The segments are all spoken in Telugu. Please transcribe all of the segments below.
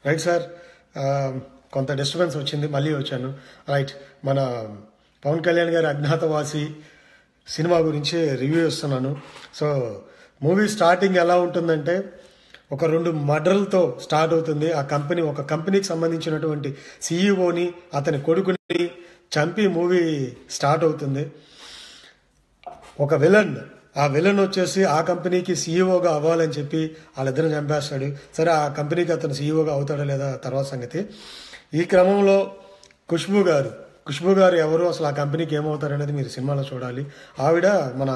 Right sir. కొంత డిస్టర్బెన్స్ వచ్చింది, మళ్ళీ వచ్చాను. రైట్, మన పవన్ కళ్యాణ్ గారి అజ్ఞాతవాసి సినిమా గురించి రివ్యూ ఇస్తున్నాను. సో మూవీ స్టార్టింగ్ ఎలా ఉంటుందంటే, ఒక 2 మర్డర్లతో స్టార్ట్ అవుతుంది. ఒక కంపెనీకి సంబంధించినటువంటి సీఈఓని, అతని కొడుకుని చంపి మూవీ స్టార్ట్ అవుతుంది. ఒక విలన్, ఆ విలన్ వచ్చేసి ఆ కంపెనీకి సీఈఓగా అవ్వాలని చెప్పి వాళ్ళిద్దరిని చంపేస్తాడు. సరే, ఆ కంపెనీకి అతను సీఈఓగా అవుతాడా లేదా తర్వాత సంగతి. ఈ క్రమంలో ఖుష్బూ గారు ఎవరు, అసలు ఆ కంపెనీకి ఏమవుతారు అనేది మీరు సినిమాలో చూడాలి. ఆవిడ మన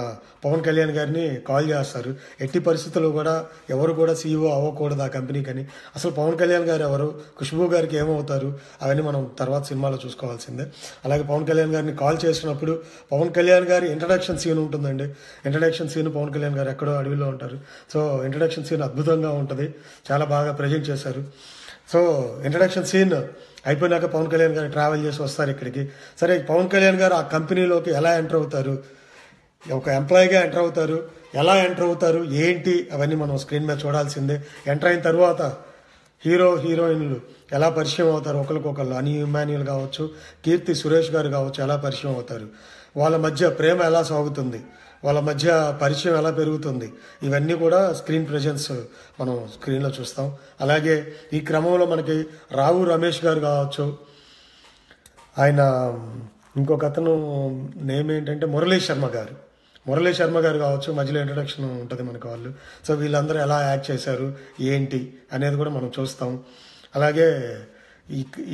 పవన్ కళ్యాణ్ గారిని కాల్ చేస్తారు. ఎట్టి పరిస్థితుల్లో కూడా ఎవరు కూడా సీఈఓ అవ్వకూడదు ఆ కంపెనీకి అని. అసలు పవన్ కళ్యాణ్ గారు ఎవరు, ఖుష్బూ గారికి ఏమవుతారు, అవన్నీ మనం తర్వాత సినిమాలో చూసుకోవాల్సిందే. అలాగే పవన్ కళ్యాణ్ గారిని కాల్ చేసినప్పుడు పవన్ కళ్యాణ్ గారి ఇంట్రడక్షన్ సీన్ ఉంటుందండి. ఇంట్రడక్షన్ సీన్ పవన్ కళ్యాణ్ గారు ఎక్కడో అడవిలో ఉంటారు. సో ఇంట్రడక్షన్ సీన్ అద్భుతంగా ఉంటుంది, చాలా బాగా ప్రజెంట్ చేశారు. సో ఇంట్రడక్షన్ సీన్ అయిపోయినాక పవన్ కళ్యాణ్ గారు ట్రావెల్ చేసి వస్తారు ఇక్కడికి. సరే, పవన్ కళ్యాణ్ గారు ఆ కంపెనీలోకి ఎలా ఎంటర్ అవుతారు, ఒక ఎంప్లాయీగా ఎంటర్ అవుతారు, ఎలా ఎంటర్ అవుతారు ఏంటి, అవన్నీ మనం స్క్రీన్ మీద చూడాల్సిందే. ఎంటర్ అయిన తర్వాత హీరోయిన్లు ఎలా పరిచయం అవుతారు ఒకరికొకరు, అని ఇమాన్యుల్ కావచ్చు, కీర్తి సురేష్ గారు కావచ్చు, ఎలా పరిచయం అవుతారు, వాళ్ళ మధ్య ప్రేమ ఎలా సాగుతుంది, వాళ్ళ మధ్య పరిచయం ఎలా పెరుగుతుంది, ఇవన్నీ కూడా స్క్రీన్ ప్రెజెన్స్ మనం స్క్రీన్లో చూస్తాం. అలాగే ఈ క్రమంలో మనకి రావు రమేష్ గారు కావచ్చు, ఆయన ఇంకొక అతను నేమ్ ఏంటంటే మురళీ శర్మ గారు కావచ్చు, మధ్యలో ఇంట్రడక్షన్ ఉంటుంది మనకు వాళ్ళు. సో వీళ్ళందరూ ఎలా యాక్ట్ చేశారు ఏంటి అనేది కూడా మనం చూస్తాం. అలాగే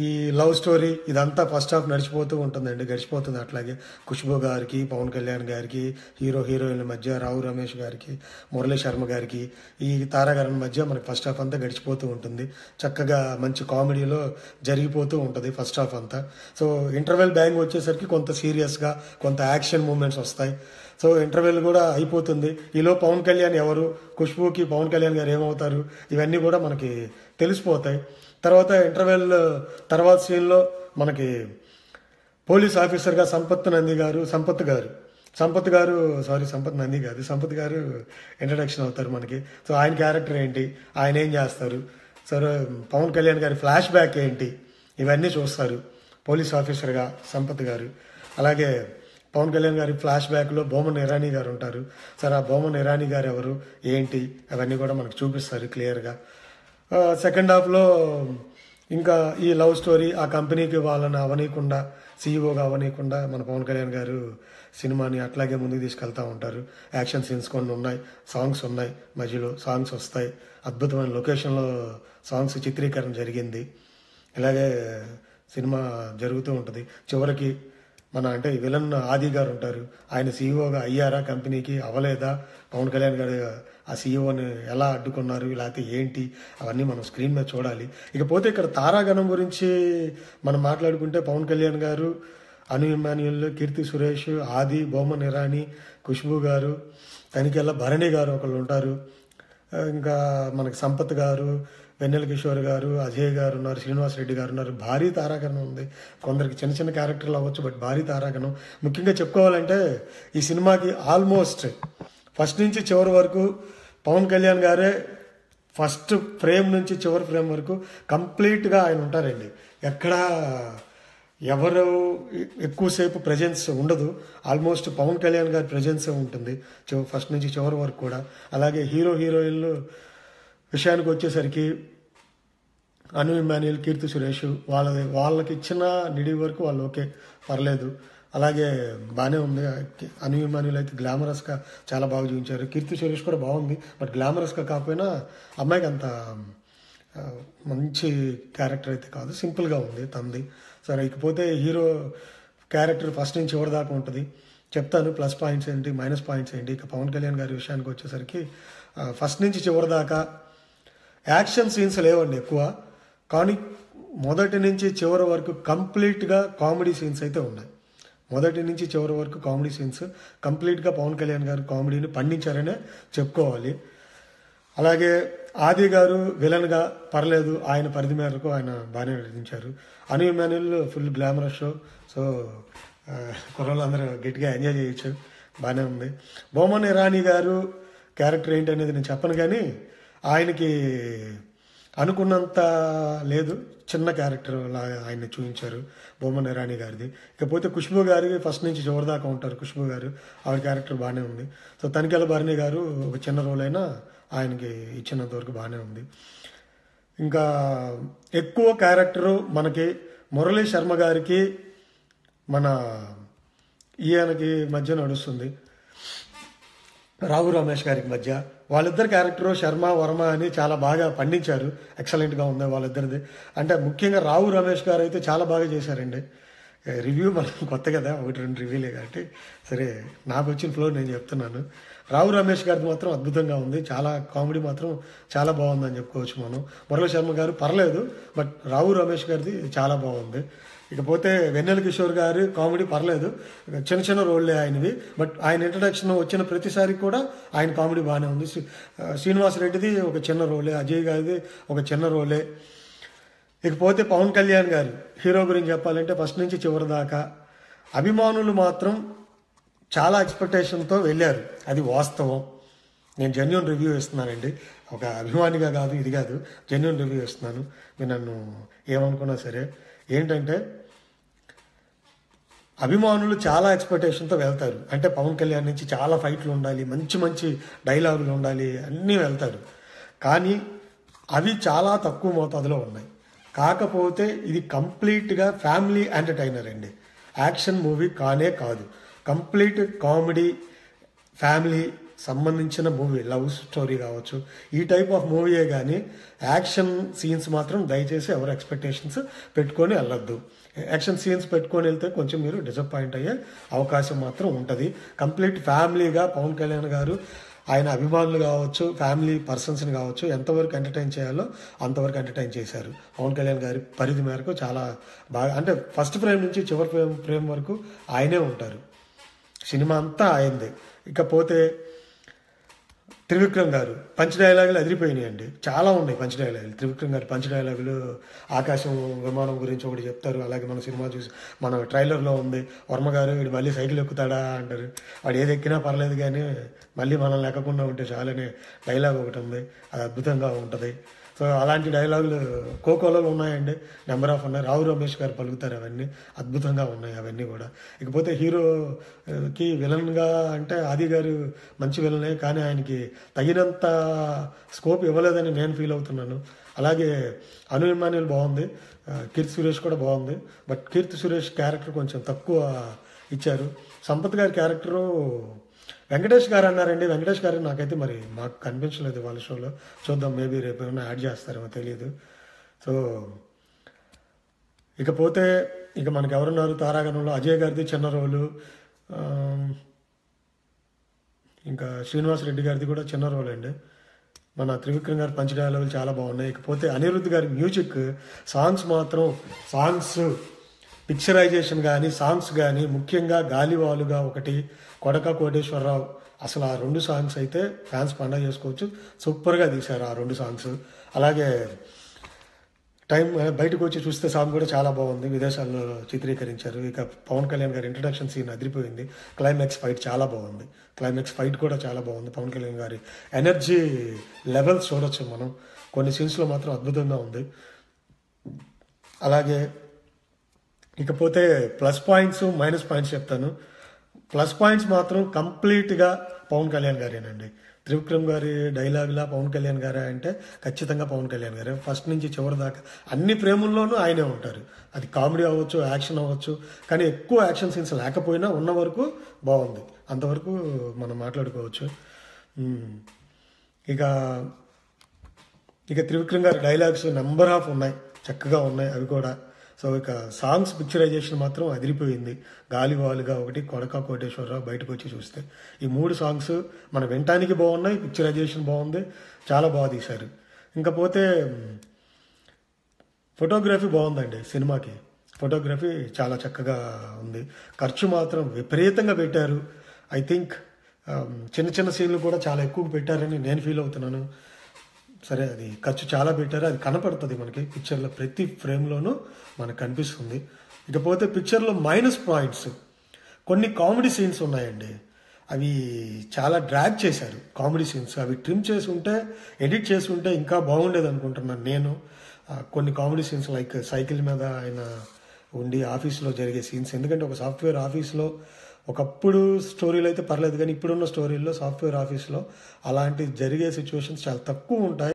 ఈ లవ్ స్టోరీ ఇదంతా ఫస్ట్ హాఫ్ గడిచిపోతుంది. అట్లాగే ఖుష్బూ గారికి, పవన్ కళ్యాణ్ గారికి, హీరోయిన్ల మధ్య రావు రమేష్ గారికి, మురళీ శర్మ గారికి, ఈ తారాగణం మధ్య మనకి ఫస్ట్ హాఫ్ అంతా గడిచిపోతూ ఉంటుంది. చక్కగా మంచి కామెడీలో జరిగిపోతూ ఉంటుంది ఫస్ట్ హాఫ్ అంతా. సో ఇంటర్వెల్ బ్యాంగ్ వచ్చేసరికి కొంత సీరియస్గా, కొంత యాక్షన్ మూమెంట్స్ వస్తాయి. సో ఇంటర్వెల్ కూడా అయిపోతుంది. ఈలో పవన్ కళ్యాణ్ ఎవరు, ఖుష్బూకి పవన్ కళ్యాణ్ గారు ఏమవుతారు, ఇవన్నీ కూడా మనకి తెలిసిపోతాయి. తర్వాత ఇంటర్వెల్ తర్వాత సీన్లో మనకి పోలీస్ ఆఫీసర్గా సంపత్ నంది గారు ఇంట్రడక్షన్ అవుతారు మనకి. సో ఆయన క్యారెక్టర్ ఏంటి, ఆయన ఏం చేస్తారు, సరే పవన్ కళ్యాణ్ గారి ఫ్లాష్ బ్యాక్ ఏంటి, ఇవన్నీ చూస్తారు పోలీస్ ఆఫీసర్గా సంపత్ గారు. అలాగే పవన్ కళ్యాణ్ గారి ఫ్లాష్ బ్యాక్లో బోమన్ ఇరానీ గారు ఉంటారు. సరే, ఆ బోమన్ ఇరానీ గారు ఎవరు ఏంటి, అవన్నీ కూడా మనకు చూపిస్తారు క్లియర్గా. సెకండ్ హాఫ్లో ఇంకా ఈ లవ్ స్టోరీ, ఆ కంపెనీకి వాళ్ళని అవనీయకుండా, సీఈఓగా అవనీయకుండా మన పవన్ కళ్యాణ్ గారు సినిమాని అట్లాగే ముందుకు తీసుకెళ్తూ ఉంటారు. యాక్షన్ సీన్స్ కొన్ని ఉన్నాయి, సాంగ్స్ ఉన్నాయి, మధ్యలో సాంగ్స్ వస్తాయి. అద్భుతమైన లొకేషన్లో సాంగ్స్ చిత్రీకరణ జరిగింది. ఇలాగే సినిమా జరుగుతూ ఉంటుంది. చివరికి అంటే విలన్ ఆది గారు ఉంటారు. ఆయన సీఈఓగా అయ్యారా కంపెనీకి, అవ్వలేదా, పవన్ కళ్యాణ్ గారు ఆ సీఈఓని ఎలా అడ్డుకున్నారు, లేకపోతే ఏంటి, అవన్నీ మనం స్క్రీన్ మీద చూడాలి. ఇకపోతే ఇక్కడ తారాగణం గురించి మనం మాట్లాడుకుంటే పవన్ కళ్యాణ్ గారు, అను ఇమాన్యుల్, కీర్తి సురేష్, ఆది, బొమ్మన్ ఇరానీ, ఖుష్బూ గారు, తనికెళ్ళ భరణి గారు ఒకళ్ళు ఉంటారు. ఇంకా మనకి సంపత్ గారు, వెన్నెల కిషోర్ గారు, అజయ్ గారు ఉన్నారు, శ్రీనివాస్ రెడ్డి గారు ఉన్నారు. భారీ తారాగణం ఉంది. కొందరికి చిన్న చిన్న క్యారెక్టర్లు అవ్వచ్చు, బట్ భారీ తారాగణం. ముఖ్యంగా చెప్పుకోవాలంటే ఈ సినిమాకి ఆల్మోస్ట్ ఫస్ట్ నుంచి చివరి వరకు పవన్ కళ్యాణ్ గారే ఫస్ట్ ఫ్రేమ్ నుంచి చివరి ఫ్రేమ్ వరకు కంప్లీట్గా ఆయన ఉంటారండి. ఎక్కడా ఎవరు ఎక్కువసేపు ప్రెజెన్స్ ఉండదు. ఆల్మోస్ట్ పవన్ కళ్యాణ్ గారి ప్రెజెన్సే ఉంటుంది ఫస్ట్ నుంచి చివరి వరకు కూడా. అలాగే హీరోయిన్లు విషయానికి వచ్చేసరికి అను ఇమాన్యుల్, కీర్తి సురేష్, వాళ్ళకి ఇచ్చిన నిడి వరకు వాళ్ళు ఓకే, పర్లేదు, అలాగే బాగానే ఉంది. అను ఇమాన్యుల్ అయితే గ్లామరస్గా చాలా బాగా చూపించారు. కీర్తి సురేష్ కూడా బాగుంది, బట్ గ్లామరస్గా కాకపోయినా అమ్మాయికి అంత మంచి క్యారెక్టర్ అయితే కాదు, సింపుల్గా ఉంది తనది. సరే, ఇకపోతే హీరో క్యారెక్టర్ ఫస్ట్ నుంచి చివరి దాకా ఉంటుంది. చెప్తాను ప్లస్ పాయింట్స్ ఏంటి, మైనస్ పాయింట్స్ ఏంటి. ఇక పవన్ కళ్యాణ్ గారి విషయానికి వచ్చేసరికి ఫస్ట్ నుంచి చివరి దాకా యాక్షన్ సీన్స్ లేవండి ఎక్కువ, కానీ మొదటి నుంచి చివరి వరకు కంప్లీట్గా కామెడీ సీన్స్ అయితే ఉన్నాయి. మొదటి నుంచి చివరి వరకు కామెడీ సీన్స్ కంప్లీట్గా పవన్ కళ్యాణ్ గారు కామెడీని పండించారనే చెప్పుకోవాలి. అలాగే ఆది గారు విలన్గా పర్లేదు, ఆయన పరిధి మేరకు ఆయన బాగానే నటించారు. Anu Emmanuel full glamorous show. So కుర్రోళ్ళు అందరూ గట్టిగా ఎంజాయ్ చేయొచ్చు, బాగానే ఉంది. బొమ్మన్ ఇరానీ గారు క్యారెక్టర్ ఏంటి అనేది నేను చెప్పను, కానీ ఆయనకి అనుకున్నంత లేదు, చిన్న క్యారెక్టర్ లాగా ఆయన్ని చూపించారు బొమ్మన రాణి గారిది. ఇకపోతే ఖుష్బూ గారికి ఫస్ట్ నుంచి చివరి దాకా ఉంటారు ఖుష్బూ గారు, ఆవిడ క్యారెక్టర్ బాగానే ఉంది. సో తనికెళ్ళ భరణి గారు ఒక చిన్న రోల్ అయినా ఆయనకి ఇచ్చినంత వరకు బాగానే ఉంది. ఇంకా ఎక్కువ క్యారెక్టరు మనకి మురళీ శర్మ గారికి మన ఈయనకి మధ్య నడుస్తుంది, రావు రమేష్ గారికి మధ్య. వాళ్ళిద్దరు క్యారెక్టరు శర్మ వర్మ అని చాలా బాగా పండించారు, ఎక్సలెంట్గా ఉంది వాళ్ళిద్దరిది. అంటే ముఖ్యంగా రావు రమేష్ గారు అయితే చాలా బాగా చేశారండి. రివ్యూ మనం కొత్త కదా, 1-2 రివ్యూలే కాబట్టి సరే నాకు వచ్చిన ఫ్లో నేను చెప్తున్నాను. రావు రమేష్ గారిది మాత్రం అద్భుతంగా ఉంది, చాలా కామెడీ మాత్రం చాలా బాగుందని చెప్పుకోవచ్చు మనం. మురళీ శర్మ గారు పర్లేదు, బట్ రావు రమేష్ గారిది చాలా బాగుంది. ఇకపోతే వెన్నెల కిషోర్ గారు కామెడీ పర్లేదు, చిన్న చిన్న రోళ్ళే ఆయనవి, బట్ ఆయన ఇంట్రడక్షన్ వచ్చిన ప్రతిసారి కూడా ఆయన కామెడీ బాగానే ఉంది. శ్రీనివాస్ రెడ్డిది ఒక చిన్న రోలే, అజయ్ గారిది ఒక చిన్న రోలే. ఇకపోతే పవన్ కళ్యాణ్ గారు హీరో గురించి చెప్పాలంటే ఫస్ట్ నుంచి చివరి దాకా అభిమానులు మాత్రం చాలా ఎక్స్పెక్టేషన్తో వెళ్ళారు, అది వాస్తవం. నేను జెన్యూన్ రివ్యూ ఇస్తున్నానండి, ఒక అభిమానిగా కాదు, ఇది కాదు, జెన్యూన్ రివ్యూ ఇస్తున్నాను. మీరు నన్ను ఏమనుకున్నా సరే. ఏంటంటే అభిమానులు చాలా ఎక్స్పెక్టేషన్తో వెళ్తారు, అంటే పవన్ కళ్యాణ్ నుంచి చాలా ఫైట్లు ఉండాలి, మంచి మంచి డైలాగులు ఉండాలి, అన్నీ వెళ్తారు. కానీ అవి చాలా తక్కువ మోతాదులో ఉన్నాయి. కాకపోతే ఇది కంప్లీట్గా ఫ్యామిలీ ఎంటర్టైనర్ అండి, యాక్షన్ మూవీ కానే కాదు. కంప్లీట్ కామెడీ, ఫ్యామిలీ సంబంధించిన మూవీ, లవ్ స్టోరీ కావచ్చు, ఈ టైప్ ఆఫ్ మూవీయే. కానీ యాక్షన్ సీన్స్ మాత్రం దయచేసి ఎవరు ఎక్స్పెక్టేషన్స్ పెట్టుకొని వెళ్ళొద్దు. యాక్షన్ సీన్స్ పెట్టుకొని వెళ్తే కొంచెం మీరు డిసప్పాయింట్ అయ్యే అవకాశం మాత్రం ఉంటుంది. కంప్లీట్ ఫ్యామిలీగా పవన్ కళ్యాణ్ గారు ఆయన అభిమానులు కావచ్చు, ఫ్యామిలీ పర్సన్స్ని కావచ్చు, ఎంతవరకు ఎంటర్టైన్ చేయాలో అంతవరకు ఎంటర్టైన్ చేశారు. పవన్ కళ్యాణ్ గారి పరిధి మేరకు చాలా బాగా, అంటే ఫస్ట్ ఫ్రేమ్ నుంచి చివరి ఫ్రేమ్ వరకు ఆయనే ఉంటారు, సినిమా అంతా ఆయనదే. ఇకపోతే త్రివిక్రమ్ గారు పంచ్ డైలాగులు అదిరిపోయినాయండి, చాలా ఉన్నాయి పంచ్ డైలాగులు. త్రివిక్రమ్ గారు పంచ్ డైలాగులు ఆకాశం విమానం గురించి ఒకటి చెప్తారు. అలాగే మన సినిమా చూసి మన ట్రైలర్లో ఉంది, వర్మ గారు వీడు మళ్ళీ సైకిల్ ఎక్కుతాడా అంటారు. వాడు ఏది ఎక్కినా పర్లేదు కానీ మళ్ళీ మనల్ని ఎక్కకుండా ఉంటే చాలనే డైలాగ్ ఒకటి ఉంది, అది అద్భుతంగా ఉంటుంది. సో అలాంటి డైలాగులు కోకోలో ఉన్నాయండి, నెంబర్ ఆఫ్ ఉన్నాయి. రావు రమేష్ గారు పలుకుతారు, అవన్నీ అద్భుతంగా ఉన్నాయి అవన్నీ కూడా. ఇకపోతే హీరోకి విలన్గా అంటే ఆది గారు మంచి విలనే, కానీ ఆయనకి తగినంత స్కోప్ ఇవ్వలేదని నేను ఫీల్ అవుతున్నాను. అలాగే అను ఇమాన్యుల్ బాగుంది, కీర్తి సురేష్ కూడా బాగుంది, బట్ కీర్తి సురేష్ క్యారెక్టర్ కొంచెం తక్కువ ఇచ్చారు. సంపత్ గారి క్యారెక్టరు వెంకటేష్ గారు అన్నారండి, వెంకటేష్ గారు నాకైతే మరి మాకు కనిపించలేదు వాళ్ళ షోలో, చూద్దాం మేబీ రేపు ఏమైనా యాడ్ చేస్తారేమో తెలియదు. సో ఇకపోతే ఇక మనకి ఎవరున్నారు తారాగణంలో, అజయ్ గారిది చిన్న రోలు, ఇంకా శ్రీనివాస్ రెడ్డి గారిది కూడా చిన్న రోల్ అండి. మన త్రివిక్రమ్ గారి పంచ డైలాగులు చాలా బాగున్నాయి. ఇకపోతే అనిరుద్ధ్ గారి మ్యూజిక్, సాంగ్స్ పిక్చరైజేషన్ కానీ సాంగ్స్ కానీ, ముఖ్యంగా గాలివాలుగా ఒకటి, కొడక కోటేశ్వరరావు, అసలు ఆ 2 సాంగ్స్ అయితే ఫ్యాన్స్ పండగ చేసుకోవచ్చు, సూపర్గా తీశారు ఆ 2 సాంగ్స్. అలాగే బయటకు వచ్చి చూస్తే సాంగ్ కూడా చాలా బాగుంది, విదేశాల్లో చిత్రీకరించారు. ఇక పవన్ కళ్యాణ్ గారి ఇంట్రడక్షన్ సీన్ అదిరిపోయింది, క్లైమాక్స్ ఫైట్ చాలా బాగుంది, క్లైమాక్స్ ఫైట్ కూడా చాలా బాగుంది. పవన్ కళ్యాణ్ గారి ఎనర్జీ లెవెల్స్ చూడొచ్చు మనం, కొన్ని సీన్స్లో మాత్రం అద్భుతంగా ఉంది. అలాగే ఇకపోతే ప్లస్ పాయింట్స్ మైనస్ పాయింట్స్ చెప్తాను. ప్లస్ పాయింట్స్ మాత్రం కంప్లీట్గా పవన్ కళ్యాణ్ గారేనండి. త్రివిక్రమ్ గారి డైలాగులా పవన్ కళ్యాణ్ గారే అంటే ఖచ్చితంగా పవన్ కళ్యాణ్ గారే, ఫస్ట్ నుంచి చివరి దాకా అన్ని ఫ్రేముల్లోనూ ఆయనే ఉంటారు. అది కామెడీ అవ్వచ్చు, యాక్షన్ అవ్వచ్చు, కానీ ఎక్కువ యాక్షన్ సీన్స్ లేకపోయినా ఉన్న వరకు బాగుంది, అంతవరకు మనం మాట్లాడుకోవచ్చు. ఇక త్రివిక్రమ్ గారి డైలాగ్స్ నెంబర్ ఆఫ్ ఉన్నాయి, చక్కగా ఉన్నాయి అవి కూడా. సో ఇక సాంగ్స్ పిక్చరైజేషన్ మాత్రం అదిరిపోయింది, గాలివాలుగా ఒకటి, కొడక కోటేశ్వరరావు, బయటకు వచ్చి చూస్తే, ఈ 3 సాంగ్స్ మన వినటానికి బాగున్నాయి, పిక్చరైజేషన్ బాగుంది, చాలా బాగా తీశారు. ఇంకా పోతే ఫోటోగ్రఫీ బాగుందండి, సినిమాకి ఫోటోగ్రఫీ చాలా చక్కగా ఉంది. ఖర్చు మాత్రం విపరీతంగా పెట్టారు. ఐ థింక్ చిన్న చిన్న సీన్లు కూడా చాలా ఎక్కువ పెట్టారని నేను ఫీల్ అవుతున్నాను. సరే, అది ఖర్చు చాలా పెట్టారు, అది కనపడుతుంది మనకి పిక్చర్లో, ప్రతి ఫ్రేమ్లోనూ మనకు కనిపిస్తుంది. ఇకపోతే పిక్చర్లో మైనస్ పాయింట్స్, కొన్ని కామెడీ సీన్స్ ఉన్నాయండి, అవి చాలా డ్రాగ్ చేశారు కామెడీ సీన్స్. అవి ట్రిమ్ చేసి ఉంటే, ఎడిట్ చేసి ఉంటే ఇంకా బాగుండేది అనుకుంటున్నాను నేను. కొన్ని కామెడీ సీన్స్ లైక్ సైకిల్ మీద ఆయన ఉండి ఆఫీస్లో జరిగే సీన్స్, ఎందుకంటే ఒక సాఫ్ట్వేర్ ఆఫీస్లో ఒకప్పుడు స్టోరీలు అయితే పర్లేదు, కానీ ఇప్పుడున్న స్టోరీల్లో సాఫ్ట్వేర్ ఆఫీస్లో అలాంటి జరిగే సిచ్యువేషన్స్ చాలా తక్కువ ఉంటాయి.